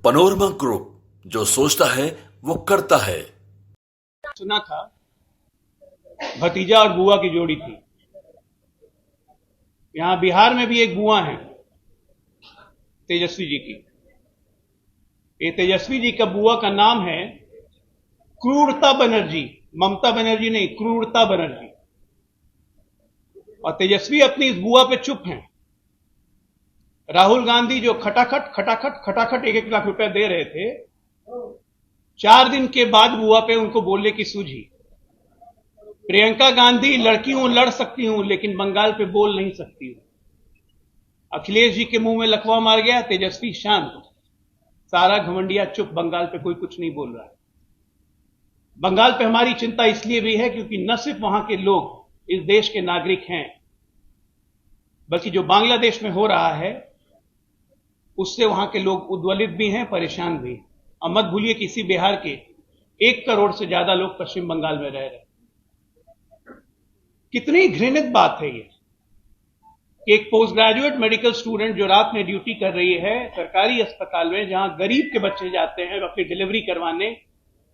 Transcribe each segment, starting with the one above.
Panorama group, जो सोचता है वो करता है। सुना था भतीजा और बुआ की जोड़ी थी। यहां बिहार में भी एक बुआ है तेजस्वी जी की। ये तेजस्वी जी का बुआ का नाम है क्रूरता बनर्जी। ममता बनर्जी नहीं, क्रूरता बनर्जी। और तेजस्वी अपनी इस बुआ पे चुप हैं। राहुल गांधी जो खटाखट 1-1 लाख रुपया दे रहे थे, 4 दिन के बाद बुआ पे उनको बोलने की सूझी। प्रियंका गांधी लड़की हूं, लड़ सकती हूं, लेकिन बंगाल पे बोल नहीं सकती हूं। अखिलेश जी के मुंह में लकवा मार गया, तेजस्वी शांत। सारा घमंडिया चुप, बंगाल पे कोई कुछ नहीं बोल रहा है। बंगाल पे हमारी चिंता इसलिए भी है क्योंकि न सिर्फ वहां के लोग इस देश के नागरिक हैं, बल्कि जो बांग्लादेश में हो रहा है उससे वहां के लोग उद्वेलित भी हैं, परेशान भी। अब मत भूलिए कि इसी बिहार के 1 करोड़ से ज्यादा लोग पश्चिम बंगाल में रह रहे हैं। कितनी घृणित बात है ये कि एक पोस्ट ग्रेजुएट मेडिकल स्टूडेंट जो रात में ड्यूटी कर रही है सरकारी अस्पताल में, जहां गरीब के बच्चे जाते हैं अपनी डिलीवरी करवाने,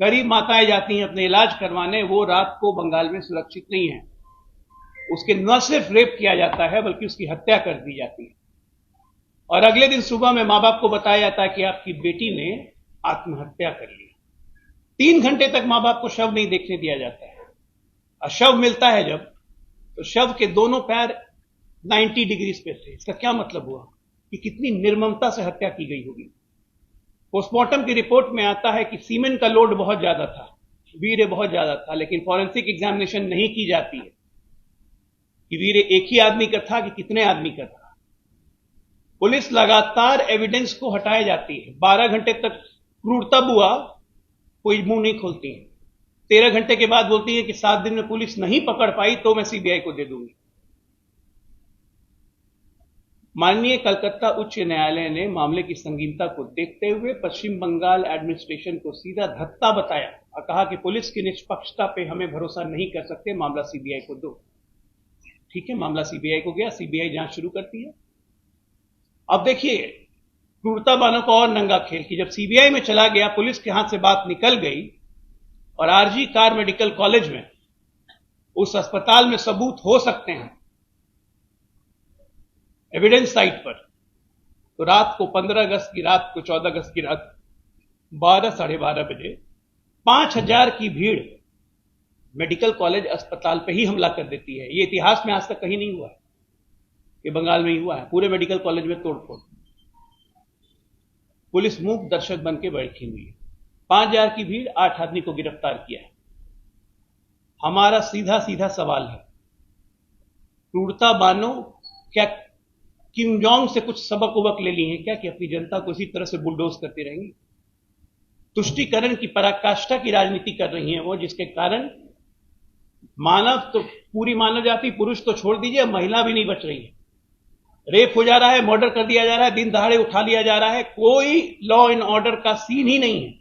गरीब माताएं जाती हैं अपने इलाज करवाने, वो रात को बंगाल में सुरक्षित नहीं है। उसके न सिर्फ रेप किया जाता है बल्कि उसकी हत्या कर दी जाती है। और अगले दिन सुबह में मां बाप को बताया जाता है कि आपकी बेटी ने आत्महत्या कर ली। 3 घंटे तक मां बाप को शव नहीं देखने दिया जाता है। और शव मिलता है जब, तो शव के दोनों पैर 90 डिग्री पे थे। इसका क्या मतलब हुआ कि कितनी निर्ममता से हत्या की गई होगी। पोस्टमार्टम की रिपोर्ट में आता है कि सीमेन का लोड बहुत ज्यादा था, वीर्य बहुत ज्यादा था, लेकिन फॉरेंसिक एग्जामिनेशन नहीं की जाती है कि वीर्य एक ही आदमी का था कि कितने आदमी का था। पुलिस लगातार एविडेंस को हटाए जाती है। 12 घंटे तक क्रूरता बुआ कोई मुंह नहीं खोलती है। 13 घंटे के बाद बोलती है कि 7 दिन में पुलिस नहीं पकड़ पाई तो मैं सीबीआई को दे दूंगी। माननीय कलकत्ता उच्च न्यायालय ने मामले की संगीनता को देखते हुए पश्चिम बंगाल एडमिनिस्ट्रेशन को सीधा धत्ता बताया और कहा कि पुलिस की निष्पक्षता पे हमें भरोसा नहीं कर सकते, मामला सीबीआई को दो। ठीक है, मामला सीबीआई को गया, सीबीआई जांच शुरू करती है। अब देखिए क्रूरता बानों का और नंगा खेल कि जब सीबीआई में चला गया, पुलिस के हाथ से बात निकल गई और आरजी कार मेडिकल कॉलेज में, उस अस्पताल में सबूत हो सकते हैं एविडेंस साइट पर, तो रात को 15 अगस्त की रात को 14 अगस्त की रात 12-12:30 बजे 5000 की भीड़ मेडिकल कॉलेज अस्पताल पे ही हमला कर देती है। ये इतिहास में आज तक कहीं नहीं हुआ है, ये बंगाल में ही हुआ है। पूरे मेडिकल कॉलेज में तोड़फोड़, पुलिस मूक दर्शक बन के बैठी हुई है। 5000 की भीड़, 8 आदमी को गिरफ्तार किया है। हमारा सीधा सीधा सवाल है, क्रूरता बानो क्या किम जोंग से कुछ सबक उबक ले ली है क्या कि अपनी जनता को इसी तरह से बुलडोज करती रहेंगी? तुष्टीकरण की पराकाष्ठा की राजनीति कर रही हैं वो, जिसके कारण मानव तो पूरी मानव जाति, पुरुष तो छोड़ दीजिए, महिला भी नहीं बच रही है। रेप हो जा रहा है, मर्डर कर दिया जा रहा है, दिन दहाड़े उठा लिया जा रहा है, कोई लॉ एंड ऑर्डर का सीन ही नहीं है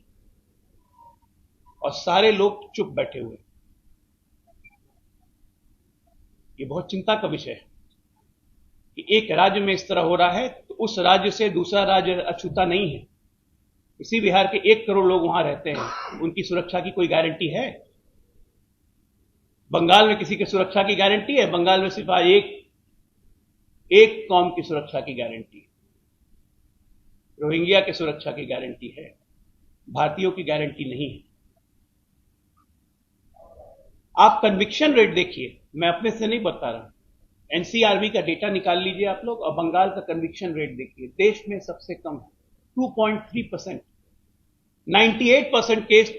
और सारे लोग चुप बैठे हुए। ये बहुत चिंता का विषय है कि एक राज्य में इस तरह हो रहा है तो उस राज्य से दूसरा राज्य अछूता नहीं है। इसी बिहार के 1 करोड़ लोग वहां रहते हैं, उनकी सुरक्षा की कोई गारंटी है? बंगाल में किसी की सुरक्षा की गारंटी है? बंगाल में सिर्फ आज एक कौम की सुरक्षा की गारंटी है, रोहिंग्या की सुरक्षा की गारंटी है, भारतीयों की गारंटी नहीं है। आप कन्विक्शन रेट देखिए, मैं अपने से नहीं बता रहा, एनसीआरबी का डेटा निकाल लीजिए आप लोग और बंगाल का कन्विक्शन रेट देखिए, देश में सबसे कम है, 2.3%। 98% केस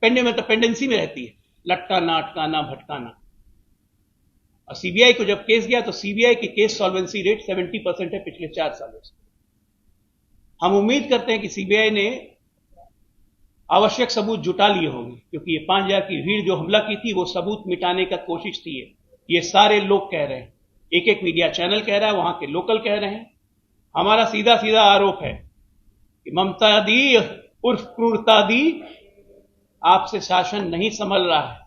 पेंडेंसी में रहती है, लटकाना, अटकाना, भटकाना। और सीबीआई को जब केस गया तो सीबीआई की केस सॉल्वेंसी रेट 70% है पिछले 4 सालों से। हम उम्मीद करते हैं कि सीबीआई ने आवश्यक सबूत जुटा लिए होंगे, क्योंकि ये 5000 की भीड़ जो हमला की थी वो सबूत मिटाने का कोशिश थी। ये सारे लोग कह रहे हैं, एक मीडिया चैनल कह रहा है, वहां के लोकल कह रहे हैं। हमारा सीधा सीधा आरोप है कि ममता दी उर्फ क्रूरता दी आपसे शासन नहीं संभल रहा है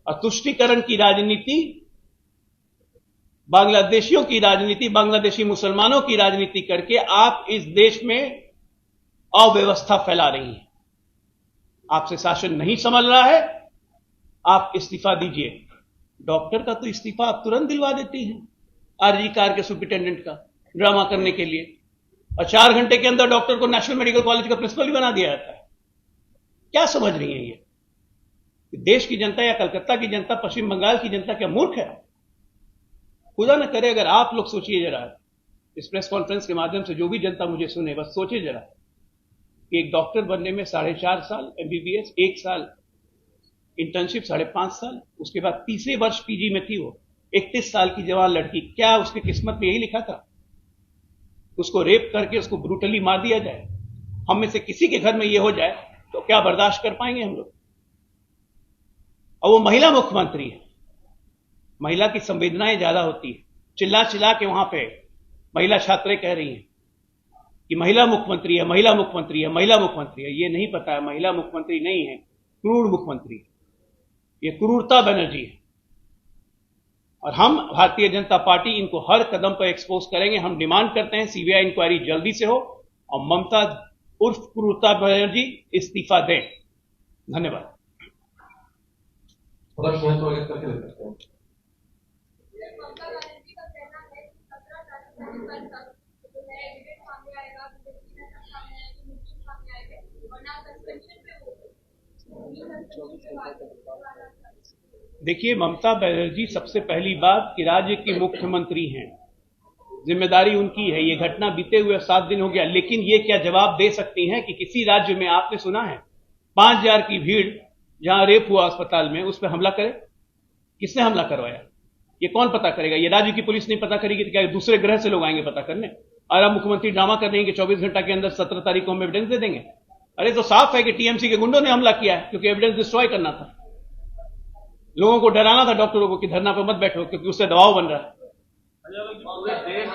और तुष्टीकरण की राजनीति, बांग्लादेशियों की राजनीति, बांग्लादेशी मुसलमानों की राजनीति करके आप इस देश में अव्यवस्था फैला रही हैं। आपसे शासन नहीं संभल रहा है, आप इस्तीफा दीजिए। डॉक्टर का तो इस्तीफा आप तुरंत दिलवा देती हैं, आरजी कार के सुपरिटेंडेंट का ड्रामा करने के लिए, और 4 घंटे के अंदर डॉक्टर को नेशनल मेडिकल कॉलेज का प्रिंसिपल भी बना दिया जाता है। क्या समझ रही है ये? देश की जनता या कलकत्ता की जनता, पश्चिम बंगाल की जनता क्या मूर्ख है? खुदा न करे अगर आप लोग सोचिए जरा, इस प्रेस कॉन्फ्रेंस के माध्यम से जो भी जनता मुझे सुने, बस सोचे जरा कि एक डॉक्टर बनने में 4.5 साल एमबीबीएस, 1 साल इंटर्नशिप, 5.5 साल, उसके बाद तीसरे वर्ष पीजी में थी वो 31 साल की जवान लड़की, क्या उसकी किस्मत में यही लिखा था? उसको रेप करके उसको ब्रूटली मार दिया जाए। हम में से किसी के घर में ये हो जाए तो क्या बर्दाश्त कर पाएंगे हम लोग? और वो महिला मुख्यमंत्री है। महिला की संवेदनाएं ज्यादा होती है। चिल्ला चिल्ला के वहां पे महिला छात्राएं कह रही हैं कि महिला मुख्यमंत्री है, महिला मुख्यमंत्री है, महिला मुख्यमंत्री है। ये नहीं पता है, महिला मुख्यमंत्री नहीं है, क्रूर मुख्यमंत्री है। ये क्रूरता बनर्जी है। और हम भारतीय जनता पार्टी इनको हर कदम पर एक्सपोज करेंगे। हम डिमांड करते हैं सीबीआई इंक्वायरी जल्दी से हो और ममता उर्फ क्रूरता बनर्जी इस्तीफा दें। धन्यवाद। देखिए, ममता बनर्जी सबसे पहली बात कि राज्य की मुख्यमंत्री हैं, जिम्मेदारी उनकी है। ये घटना बीते हुए 7 दिन हो गया, लेकिन ये क्या जवाब दे सकती हैं कि किसी राज्य में आपने सुना है 5,000 की भीड़ जहां रेप हुआ अस्पताल में, उस पर हमला करे? किसने हमला करवाया? ये कौन पता करेगा? ये राज्य की पुलिस नहीं पता करेगी तो क्या दूसरे ग्रह से लोग आएंगे पता करने? और अब मुख्यमंत्री ड्रामा कर रहे हैं कि 24 घंटा के अंदर 17 तारीख को हम एविडेंस दे देंगे। अरे तो साफ है कि टीएमसी के गुंडों ने हमला किया है, क्योंकि एविडेंस डिस्ट्रॉय करना था। लोगों को डराना था डॉक्टरों को कि धरना पर मत बैठो, क्योंकि उससे दबाव बन रहा है।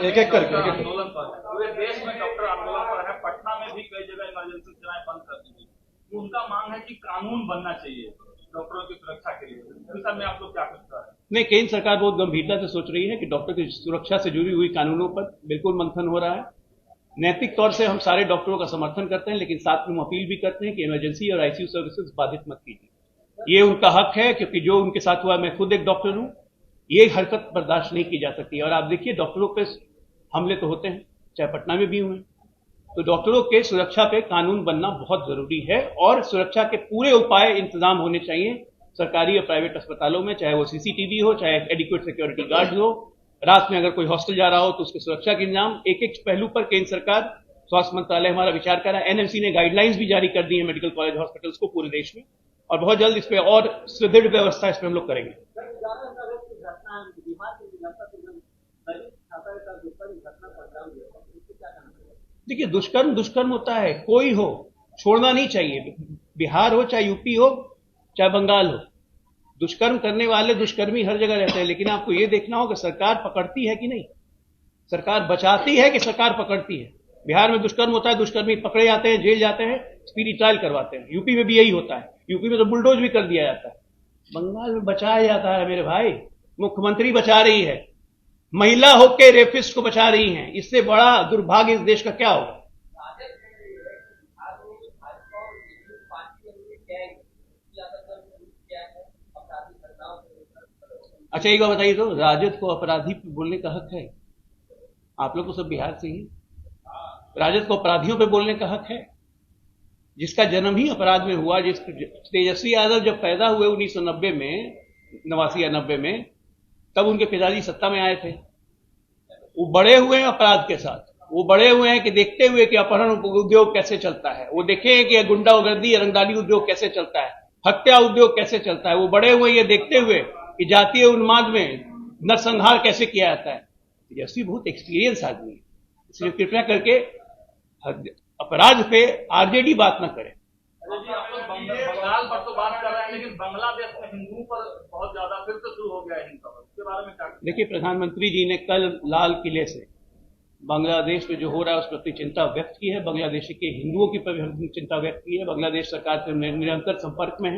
एक एक करके आंदोलन पर पूरे देश में डॉक्टर आंदोलन पर है। पटना में भी कई जगह इमरजेंसी सेवाएं बंद कर दी गई। उनका मांग है कि कानून बनना चाहिए डॉक्टरों की सुरक्षा के लिए। इस सब में आप लोग क्या करते हैं? नहीं, केंद्र सरकार बहुत गंभीरता से सोच रही है कि डॉक्टर की सुरक्षा से जुड़ी हुई कानूनों पर बिल्कुल मंथन हो रहा है। नैतिक तौर से हम सारे डॉक्टरों का समर्थन करते हैं, लेकिन साथ में हम अपील भी करते हैं कि इमरजेंसी और आईसीयू सर्विसेज बाधित मत कीजिए। ये उनका हक है, क्योंकि जो उनके साथ हुआ, मैं खुद एक डॉक्टर हूं, ये हरकत बर्दाश्त नहीं की जा सकती। और आप देखिए, डॉक्टरों पे हमले तो होते हैं, चाहे पटना में भी हुए। तो डॉक्टरों के सुरक्षा पे कानून बनना बहुत जरूरी है, और सुरक्षा के पूरे उपाय इंतजाम होने चाहिए सरकारी और प्राइवेट अस्पतालों में, चाहे वो सीसीटीवी हो, चाहे एडिक्वेट सिक्योरिटी गार्ड हो। रात में अगर कोई हॉस्टल जा रहा हो तो उसकी सुरक्षा के इंतजाम, एक एक पहलू पर केंद्र सरकार, स्वास्थ्य मंत्रालय हमारा विचार कर रहा है। एनएमसी ने गाइडलाइंस भी जारी कर दी है मेडिकल कॉलेज हॉस्पिटल्स को पूरे देश में, और बहुत जल्द इस पे और सुदृढ़ व्यवस्था इस पे हम लोग करेंगे। देखिए, दुष्कर्म होता है, कोई हो, छोड़ना नहीं चाहिए। बिहार हो, चाहे यूपी हो, चाहे बंगाल हो, दुष्कर्म करने वाले दुष्कर्मी हर जगह रहते हैं। लेकिन आपको यह देखना होगा सरकार पकड़ती है कि नहीं, सरकार बचाती है कि सरकार पकड़ती है। बिहार में दुष्कर्म होता है, दुष्कर्मी पकड़े जाते हैं, जेल जाते हैं, स्पीडी ट्रायल करवाते हैं। यूपी में भी यही होता है, यूपी में तो बुलडोज भी कर दिया जाता है। बंगाल में बचाया जाता है मेरे भाई, मुख्यमंत्री बचा रही है, महिला होकर रेपिस्ट को बचा रही हैं। इससे बड़ा दुर्भाग्य इस देश का क्या होगा? अच्छा, एक बात बताइए, तो राजद को अपराधी पे बोलने का हक है? आप लोग तो सब बिहार से ही, राजद को अपराधियों पे बोलने का हक है? जिसका जन्म ही अपराध में हुआ, जिस तेजस्वी यादव जब पैदा हुए 1990 में, 89 या 90 में, तब उनके पिताजी सत्ता में आए थे। वो बड़े हुए हैं अपराध के साथ, वो बड़े हुए हैं कि देखते हुए कि अपहरण उद्योग कैसे चलता है, वो देखे कि गुंडागर्दी, रंगदारी उद्योग कैसे चलता है, हत्या उद्योग कैसे चलता है। वो बड़े हुए ये देखते हुए कि जातीय उन्माद में नरसंहार कैसे किया जाता है। तेजस्वी बहुत एक्सपीरियंस आदमी है, इसलिए कृपया करके अपराध पे आरजेडी बात ना करे। जी, आप लोग बंगाल पर तो बात कर रहे हैं, लेकिन बांग्लादेश में हिंदुओं पर बहुत ज्यादा फिर से शुरू हो गया है हिंसा। इसके बारे में क्या? देखिए, प्रधानमंत्री जी ने कल लाल किले से बांग्लादेश में जो हो रहा है उस प्रति चिंता व्यक्त की है, बांग्लादेश के हिंदुओं की पर चिंता व्यक्त की है। बांग्लादेश सरकार से निरंतर संपर्क में है।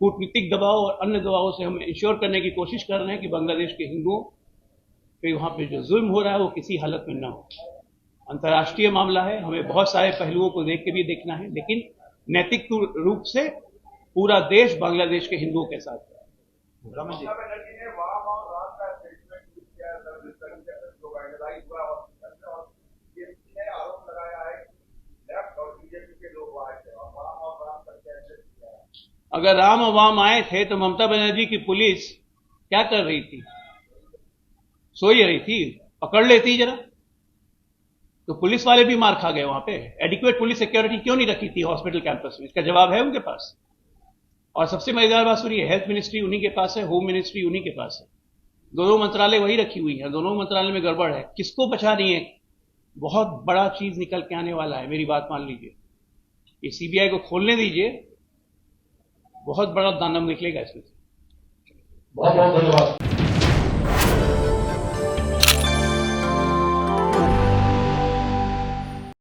कूटनीतिक दबाव और अन्य दबावों से हम इंश्योर करने की कोशिश कर रहे हैं कि बांग्लादेश के हिंदुओं पे वहां पे जो जुल्म हो रहा है वो किसी हालत में न हो। अंतर्राष्ट्रीय मामला है, हमें बहुत सारे पहलुओं को देख के भी देखना है, लेकिन नैतिक रूप से पूरा देश बांग्लादेश के हिंदुओं के साथ है। रमन जी बनर्जी ने वाम और राम का स्टेटमेंट किया है सर, जिस तरीके से जो वायरलाइज हुआ हॉस्पिटल में, और बीजेपी ने आरोप लगाया है कि लेफ्ट और बीजेपी के लोग आए थे और वाम और राम करके ऐसे किया है। अगर राम और वाम आए थे तो ममता बनर्जी की पुलिस क्या कर रही थी? सो ही रही थी, पकड़ लेती जरा। तो पुलिस वाले भी मार खा गए वहां पे। एडिक्वेट पुलिस सिक्योरिटी क्यों नहीं रखी थी हॉस्पिटल कैंपस में? इसका जवाब है उनके पास। और सबसे मजेदार बात सुनिए, हेल्थ मिनिस्ट्री उन्हीं के पास है, होम मिनिस्ट्री उन्हीं के पास है, दोनों मंत्रालय वही रखी हुई है, दोनों मंत्रालय में गड़बड़ है। किसको बचा रही है? बहुत बड़ा चीज निकल के आने वाला है, मेरी बात मान लीजिए। ये सीबीआई को खोलने दीजिए, बहुत बड़ा दानव निकलेगा इसमें। बहुत बहुत धन्यवाद।